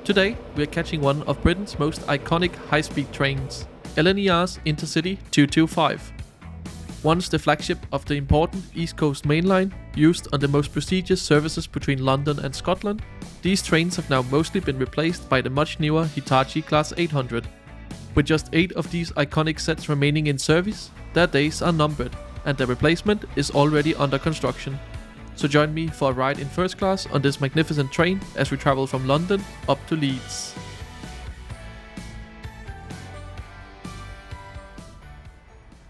Today, we are catching one of Britain's most iconic high-speed trains, LNER's Intercity 225. Once the flagship of the important East Coast Main Line, used on the most prestigious services between London and Scotland, these trains have now mostly been replaced by the much newer Hitachi Class 800. With just 8 of these iconic sets remaining in service, their days are numbered, and their replacement is already under construction. So join me for a ride in first class on this magnificent train as we travel from London up to Leeds.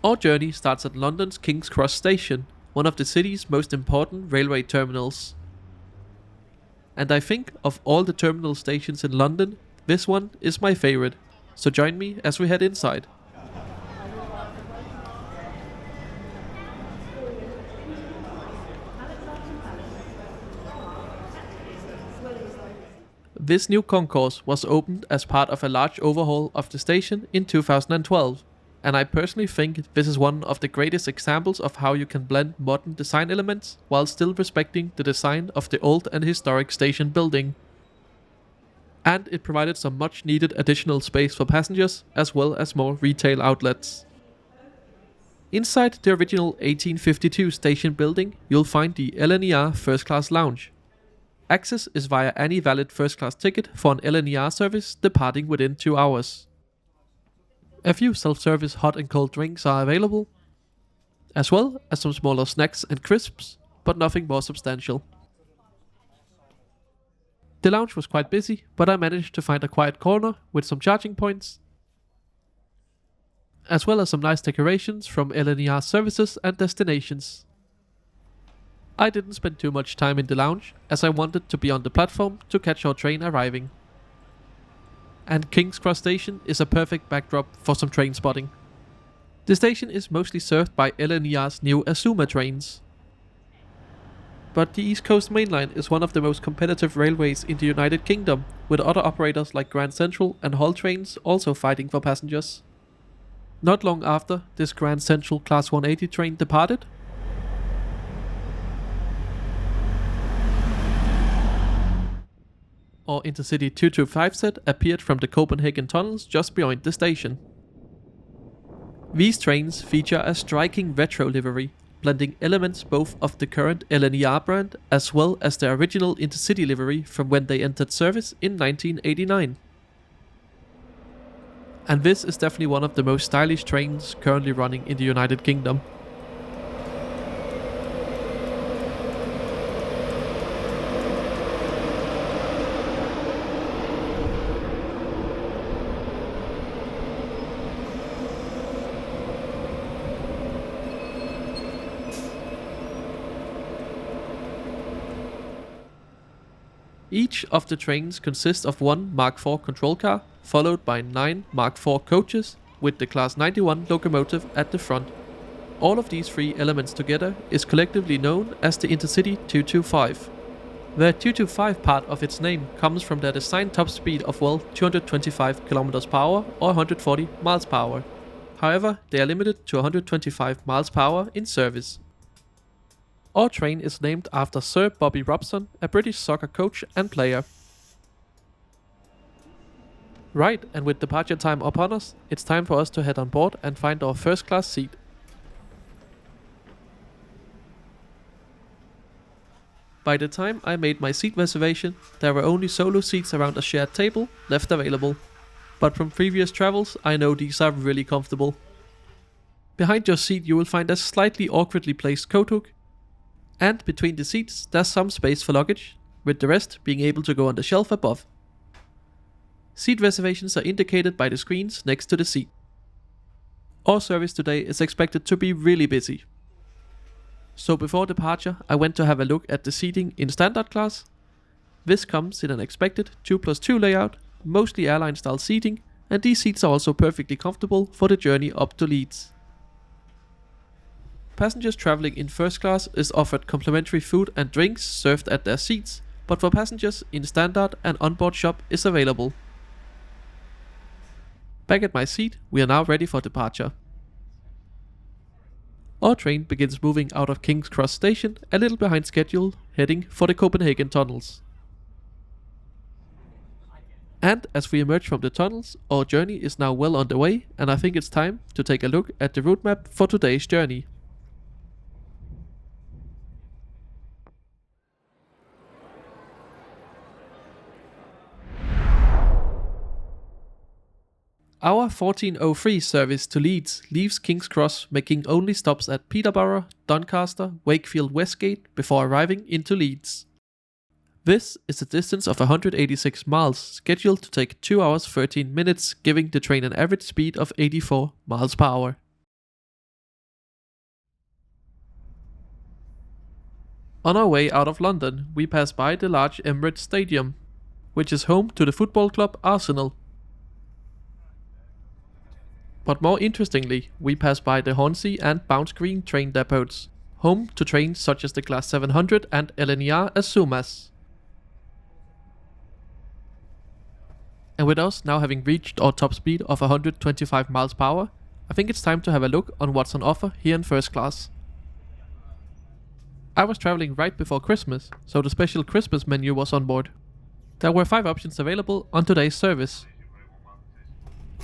Our journey starts at London's King's Cross Station, one of the city's most important railway terminals. And I think of all the terminal stations in London, this one is my favourite, so join me as we head inside. This new concourse was opened as part of a large overhaul of the station in 2012, and I personally think this is one of the greatest examples of how you can blend modern design elements while still respecting the design of the old and historic station building. And it provided some much needed additional space for passengers as well as more retail outlets. Inside the original 1852 station building, you'll find the LNER First Class Lounge. Access is via any valid first class ticket for an LNER service departing within 2 hours. A few self-service hot and cold drinks are available, as well as some smaller snacks and crisps, but nothing more substantial. The lounge was quite busy, but I managed to find a quiet corner with some charging points, as well as some nice decorations from LNER services and destinations. I didn't spend too much time in the lounge, as I wanted to be on the platform to catch our train arriving. And King's Cross Station is a perfect backdrop for some train spotting. The station is mostly served by LNER's new Azuma trains. But the East Coast Main Line is one of the most competitive railways in the United Kingdom, with other operators like Grand Central and Hull Trains also fighting for passengers. Not long after this Grand Central Class 180 train departed, our Intercity 225 set appeared from the Copenhagen tunnels just beyond the station. These trains feature a striking retro livery, blending elements both of the current LNER brand as well as the original Intercity livery from when they entered service in 1989. And this is definitely one of the most stylish trains currently running in the United Kingdom. Each of the trains consists of one Mk4 control car, followed by 9 Mk4 coaches, with the Class 91 locomotive at the front. All of these 3 elements together is collectively known as the Intercity 225. The 225 part of its name comes from their design top speed of 225 km per hour or 140 miles per hour. However, they are limited to 125 miles per hour in service. Our train is named after Sir Bobby Robson, a British soccer coach and player. Right, and with departure time upon us, it's time for us to head on board and find our first class seat. By the time I made my seat reservation, there were only solo seats around a shared table left available. But from previous travels, I know these are really comfortable. Behind your seat you will find a slightly awkwardly placed coat hook, and between the seats there's some space for luggage, with the rest being able to go on the shelf above. Seat reservations are indicated by the screens next to the seat. Our service today is expected to be really busy. So before departure I went to have a look at the seating in standard class. This comes in an expected 2+2 layout, mostly airline style seating, and these seats are also perfectly comfortable for the journey up to Leeds. Passengers travelling in first class is offered complimentary food and drinks served at their seats, but for passengers in standard an onboard shop is available. Back at my seat, we are now ready for departure. Our train begins moving out of King's Cross Station a little behind schedule, heading for the Copenhagen tunnels. And as we emerge from the tunnels, our journey is now well underway, and I think it's time to take a look at the route map for today's journey. Our 1403 service to Leeds leaves King's Cross, making only stops at Peterborough, Doncaster, Wakefield Westgate before arriving into Leeds. This is a distance of 186 miles, scheduled to take 2 hours 13 minutes, giving the train an average speed of 84 miles per hour. On our way out of London, we pass by the large Emirates Stadium, which is home to the football club Arsenal. But more interestingly, we pass by the Hornsey and Bounce Green train depots, home to trains such as the Class 700 and LNER IC225. And with us now having reached our top speed of 125 miles per hour, I think it's time to have a look on what's on offer here in first class. I was traveling right before Christmas, so the special Christmas menu was on board. There were 5 options available on today's service.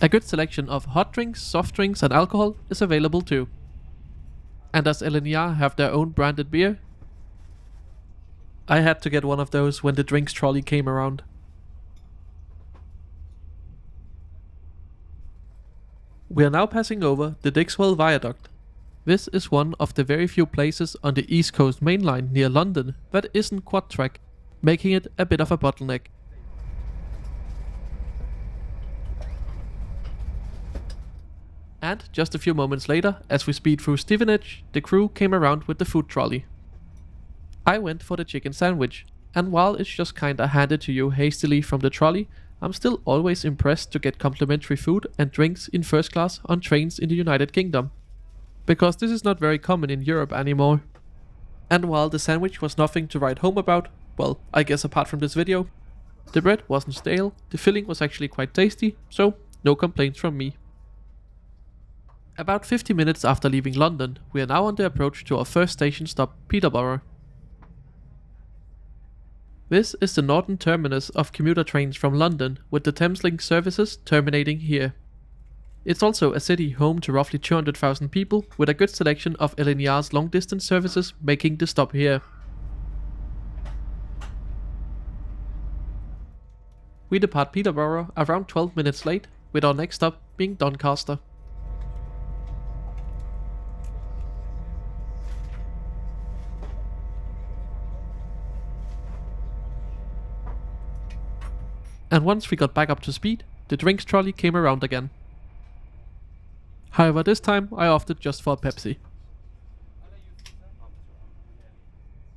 A good selection of hot drinks, soft drinks and alcohol is available too. And does LNER have their own branded beer? I had to get one of those when the drinks trolley came around. We are now passing over the Digswall Viaduct. This is one of the very few places on the East Coast Main Line near London that isn't quad track, making it a bit of a bottleneck. And just a few moments later, as we speed through Stevenage, the crew came around with the food trolley. I went for the chicken sandwich, and while it's just kinda handed to you hastily from the trolley, I'm still always impressed to get complimentary food and drinks in first class on trains in the United Kingdom, because this is not very common in Europe anymore. And while the sandwich was nothing to write home about, well, I guess apart from this video, the bread wasn't stale, the filling was actually quite tasty, so no complaints from me. About 50 minutes after leaving London, we are now on the approach to our first station stop, Peterborough. This is the northern terminus of commuter trains from London, with the Thameslink services terminating here. It's also a city home to roughly 200,000 people, with a good selection of LNER's long distance services making the stop here. We depart Peterborough around 12 minutes late, with our next stop being Doncaster. And once we got back up to speed, the drinks trolley came around again. However, this time I opted just for a Pepsi.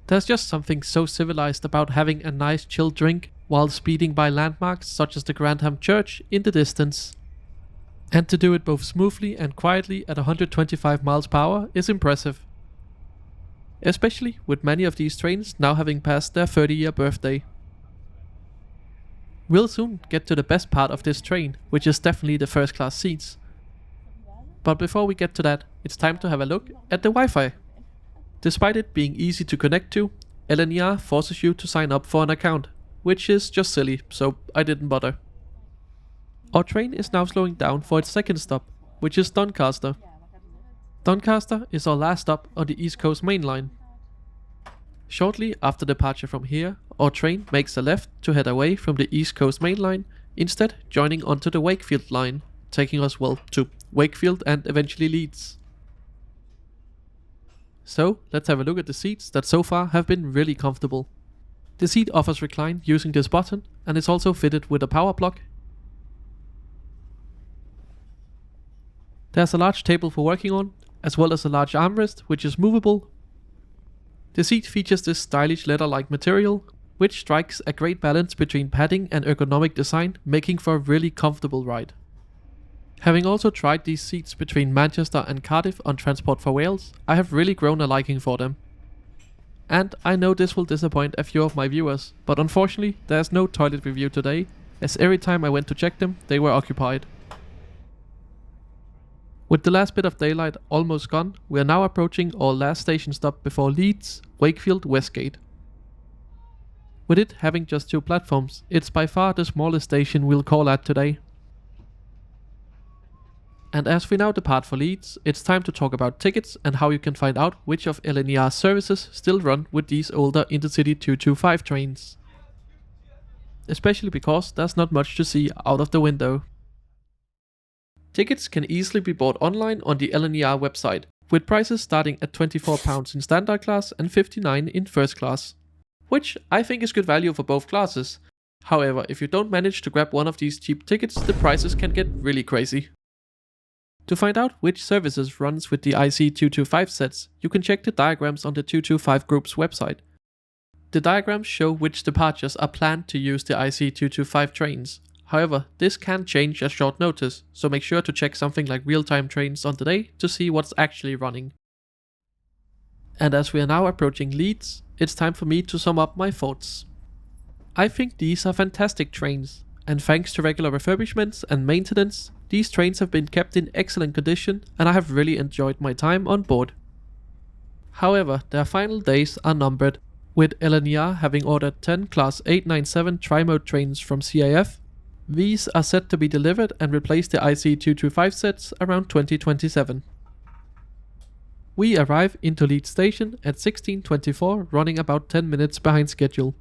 There's just something so civilized about having a nice chill drink while speeding by landmarks such as the Grantham Church in the distance. And to do it both smoothly and quietly at 125 miles per hour is impressive. Especially with many of these trains now having passed their 30-year birthday. We'll soon get to the best part of this train, which is definitely the first class seats. But before we get to that, it's time to have a look at the Wi-Fi. Despite it being easy to connect to, LNER forces you to sign up for an account, which is just silly, so I didn't bother. Our train is now slowing down for its second stop, which is Doncaster. Doncaster is our last stop on the East Coast Main Line. Shortly after departure from here, our train makes a left to head away from the East Coast Main Line, instead joining onto the Wakefield line, taking us well to Wakefield and eventually Leeds. So let's have a look at the seats that so far have been really comfortable. The seat offers recline using this button and is also fitted with a power plug. There's a large table for working on, as well as a large armrest which is movable. The seat features this stylish leather-like material, which strikes a great balance between padding and ergonomic design, making for a really comfortable ride. Having also tried these seats between Manchester and Cardiff on Transport for Wales, I have really grown a liking for them. And I know this will disappoint a few of my viewers, but unfortunately there's no toilet review today, as every time I went to check them, they were occupied. With the last bit of daylight almost gone, we are now approaching our last station stop before Leeds, Wakefield Westgate. With it having just 2 platforms, it's by far the smallest station we'll call at today. And as we now depart for Leeds, it's time to talk about tickets and how you can find out which of LNER's services still run with these older Intercity 225 trains. Especially because there's not much to see out of the window. Tickets can easily be bought online on the LNER website, with prices starting at £24 in standard class and £59 in first class. Which I think is good value for both classes. However, if you don't manage to grab one of these cheap tickets, the prices can get really crazy. To find out which services runs with the IC225 sets, you can check the diagrams on the 225 group's website. The diagrams show which departures are planned to use the IC225 trains. However, this can change at short notice, so make sure to check something like real-time trains on the day to see what's actually running. And as we are now approaching Leeds, it's time for me to sum up my thoughts. I think these are fantastic trains, and thanks to regular refurbishments and maintenance, these trains have been kept in excellent condition and I have really enjoyed my time on board. However, their final days are numbered, with LNER having ordered 10 Class 897 tri-mode trains from CAF. These are set to be delivered and replace the IC225 sets around 2027. We arrive into Leeds Station at 16:24, running about 10 minutes behind schedule.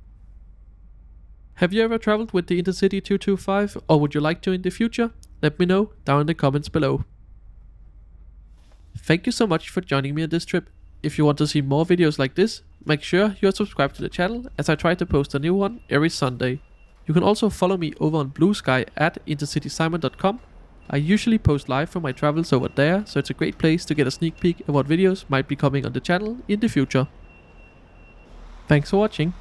Have you ever travelled with the Intercity 225 or would you like to in the future? Let me know down in the comments below. Thank you so much for joining me on this trip. If you want to see more videos like this, make sure you are subscribed to the channel as I try to post a new one every Sunday. You can also follow me over on Blue Sky at intercitysimon.com. I usually post live from my travels over there, so it's a great place to get a sneak peek at what videos might be coming on the channel in the future. Thanks for watching.